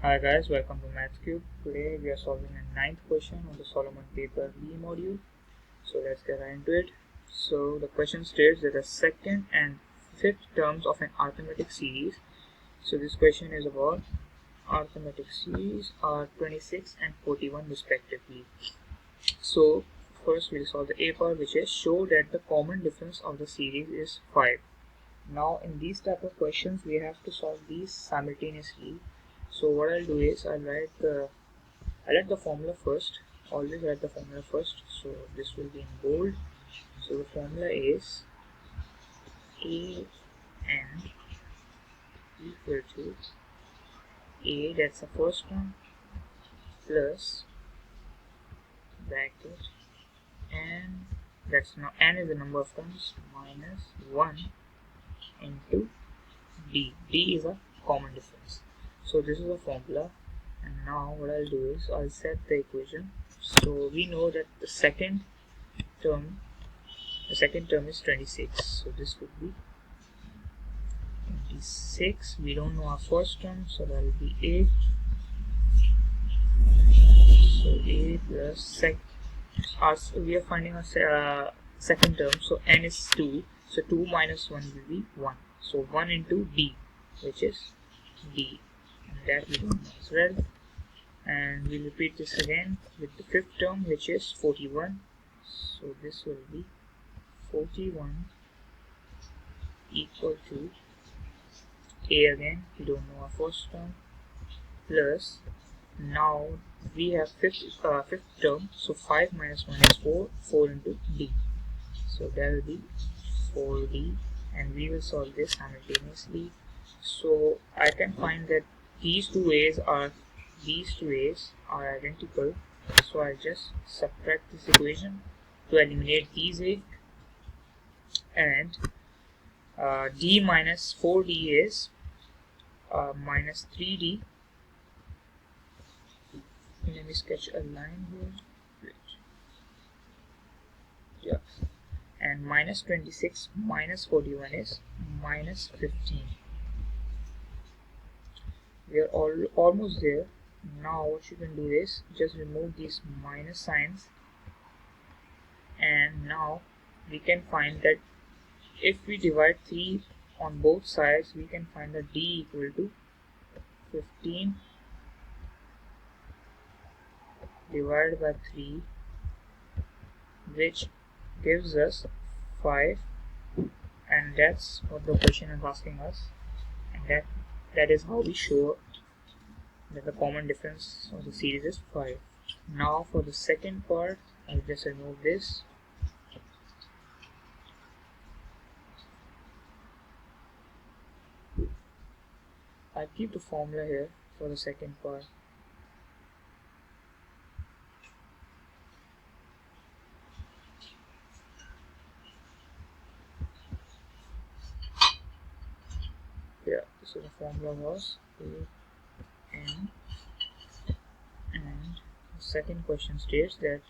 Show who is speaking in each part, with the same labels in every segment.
Speaker 1: Hi guys, welcome to Maths Cube. Today we are solving a ninth question on the Solomon paper B module. So let's get right into it. So the question states that the second and fifth terms of an arithmetic series. So this question is about arithmetic series are 26 and 41 respectively. So first we'll solve the A part, which is show that the common difference of the series is 5. Now in these type of questions we have to solve these simultaneously. So what I'll do is I'll write the formula first. Always write the formula first. So this will be in bold. So the formula is a n equal to a, that's the first term, plus bracket n, that's now n is the number of terms, minus 1 into d. D is a common difference. So this is a formula, and now what I'll do is I'll set the equation. So we know that the second term is 26, so this would be 26. We don't know our first term, so that will be a. So a plus we are finding our second term, so n is 2, so 2 minus 1 will be 1, so 1 into d, which is d, and that we don't know as well. And we'll repeat this again with the fifth term, which is 41. So this will be 41 equal to a, again we don't know our first term, plus now we have fifth term, so 5 minus 1 is 4 into d, so that will be 4d, and we will solve this simultaneously. So I can find that these two a's are identical, so I'll just subtract this equation to eliminate these a, and d minus 4d is minus 3d. Let me sketch a line here. Yeah, and minus 26 minus 41 is minus 15. We are almost there. Now what you can do is just remove these minus signs, and now we can find that if we divide 3 on both sides, we can find that d equal to 15 divided by 3, which gives us 5, and that's what the question is asking us, and that is how we show that the common difference of the series is 5. Now for the second part, I'll just remove this. I'll keep the formula here for the second part. Yeah, so the formula was a n, and the second question states that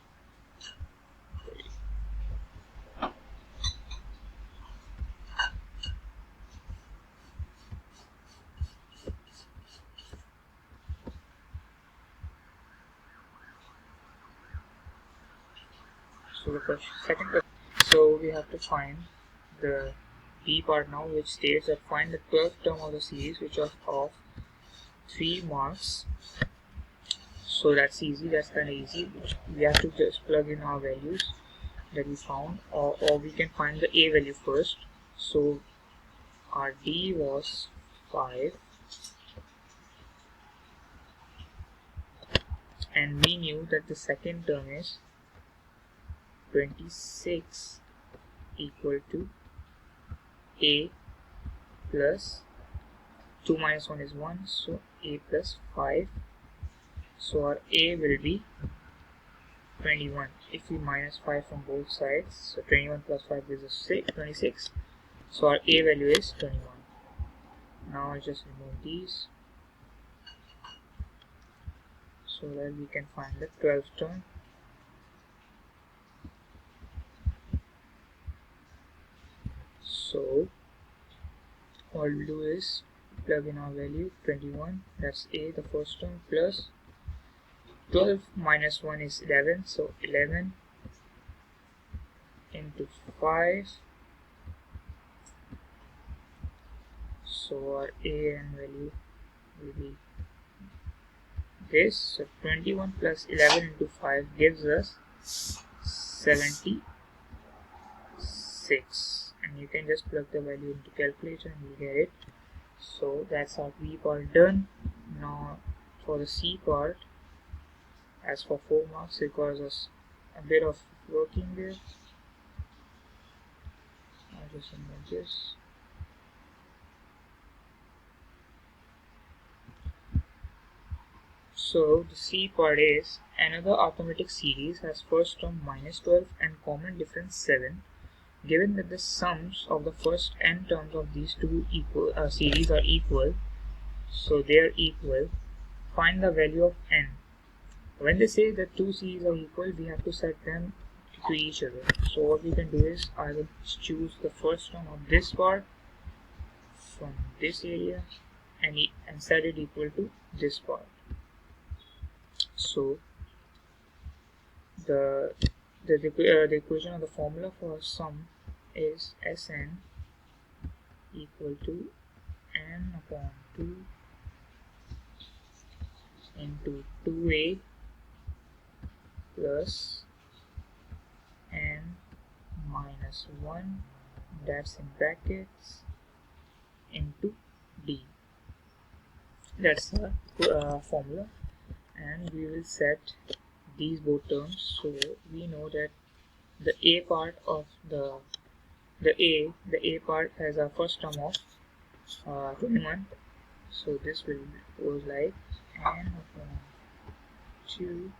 Speaker 1: second question, so we have to find the B part now, which states that find the 12th term of the series which is of 3 marks. So that's easy, that's kind of easy. We have to just plug in our values that we found, or we can find the a value first. So our d was 5, and we knew that the second term is 26 equal to a plus 2 minus 1 is 1, so a plus 5. So our a will be 21 if we minus 5 from both sides, so 21 plus 5 gives us 26, so our a value is 21. Now I'll just remove these so that we can find the 12th term. So all we'll do is plug in our value 21, that's a, the first term, plus 12 minus 1 is 11, so 11 into 5. So our an value will be this. So 21 plus 11 into 5 gives us 76, and you can just plug the value into calculator and you get it. So that's our B part done. Now for the C part, as for 4 marks, it requires us a bit of working there. I'll just invent this. So the C part is another arithmetic series has first term minus 12 and common difference 7. Given that the sums of the first n terms of these two series are equal, so they are equal, find the value of n. When they say that two series are equal, we have to set them to each other. So what we can do is I will choose the first term of this part from this area and set it equal to this part. So the equation of the formula for sum is Sn equal to n upon 2 into 2a plus n minus 1, that's in brackets, into d. That's the formula, and we will set these both terms. So we know that the a part of the a part has a first term of 21. So this will go like n upon 2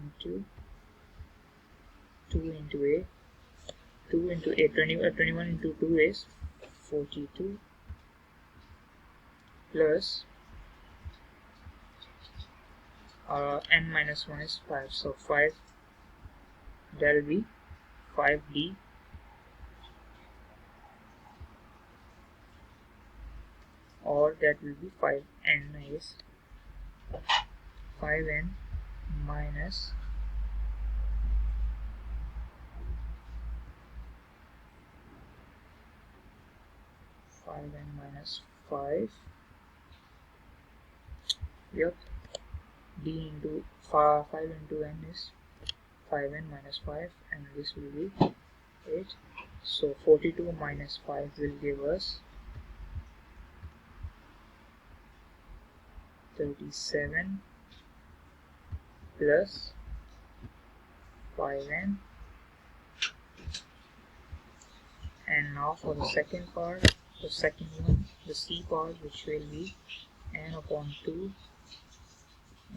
Speaker 1: into 2 into a 2 into a 21 into 2 is 42 plus n minus 1 is 5, so 5, that will be 5d or that will be 5n is 5n minus 5. Yep, d into 5 into n is 5n minus 5, and this will be 8. So 42 minus 5 will give us 37 plus 5n. And now for the second part, the second one, the C part, which will be n upon 2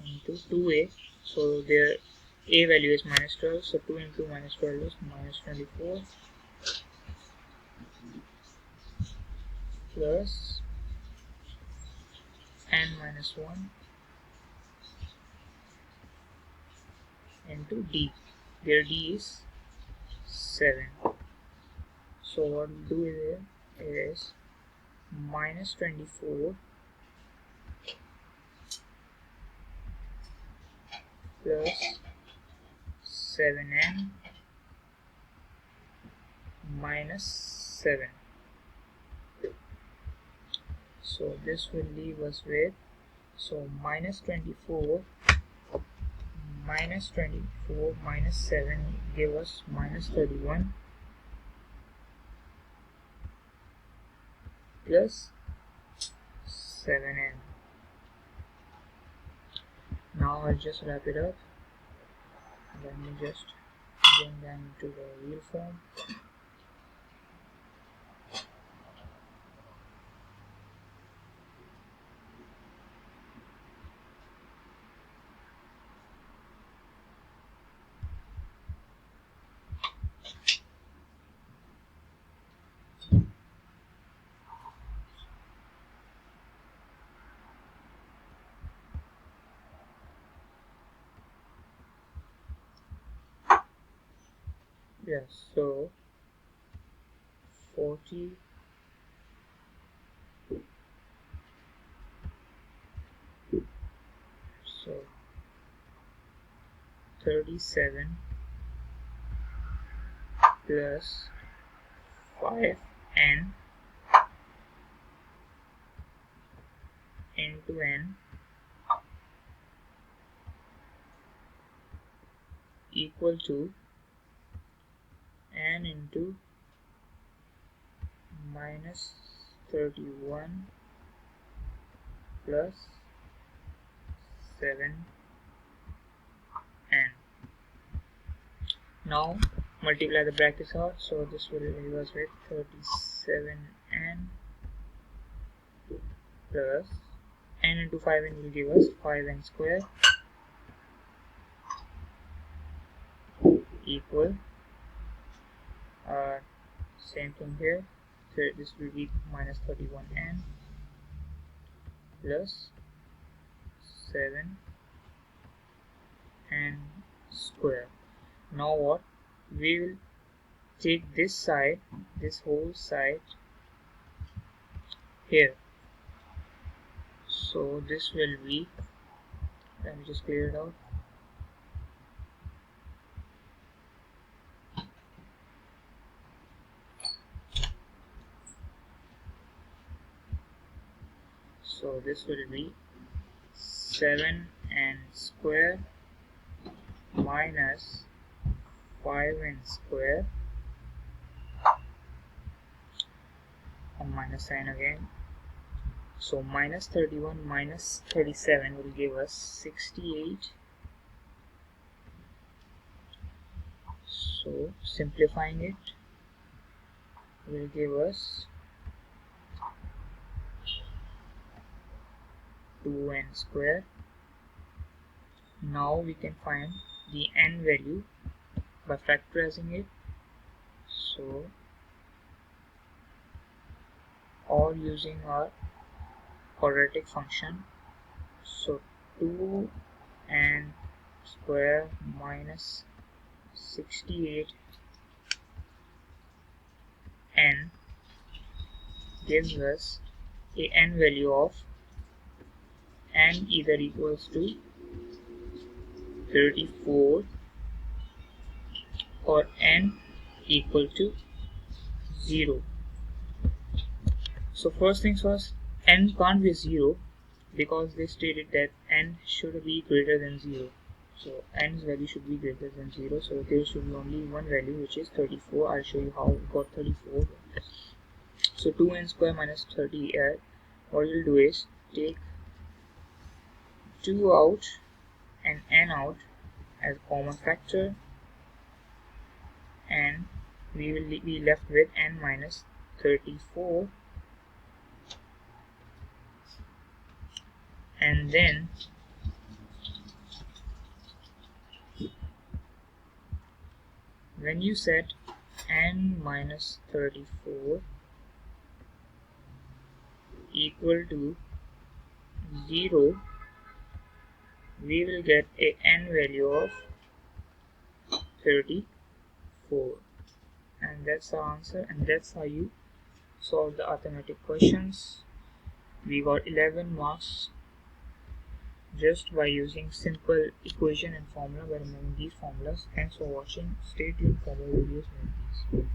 Speaker 1: into 2a. So their a value is minus 12, so 2 into minus 12 is minus 24 plus n minus 1 into d. Their d is 7. So what we do here is minus 24 plus 7n minus 7. So this will leave us with, so minus 24 minus 7 give us minus 31 plus 7n. Now I'll just wrap it up. Let me just bring them into the real form. Yes, so 40 37 plus 5n into n equal to n into minus 31 plus 7n. Now multiply the brackets out, so this will leave us with 37n plus n into 5n will give us 5n square equal same thing here, so this will be minus 31n plus 7n square. Now what? We will take this side, this whole side here, so this will be, let me just clear it out. So this will be 7n square minus 5n square and minus sign again. So minus 31 minus 37 will give us 68. So simplifying it will give us 2n square. Now we can find the n value by factorizing it, so or using our quadratic function. So 2n square minus 68n gives us a n value of n either equals to 34 or n equal to 0. So first things first, n can't be 0 because they stated that n should be greater than 0. So n's value should be greater than 0, so there should be only one value, which is 34. I'll show you how we got 34. So 2n square minus 30, what we'll do is take 2 out and n out as a common factor, and we will be left with n minus 34, and then when you set n minus 34 equal to 0, we will get a n value of 34, and that's our answer, and that's how you solve the arithmetic questions. We got 11 marks just by using simple equation and formula, by remembering these formulas. Thanks for watching. Stay tuned for more videos like these.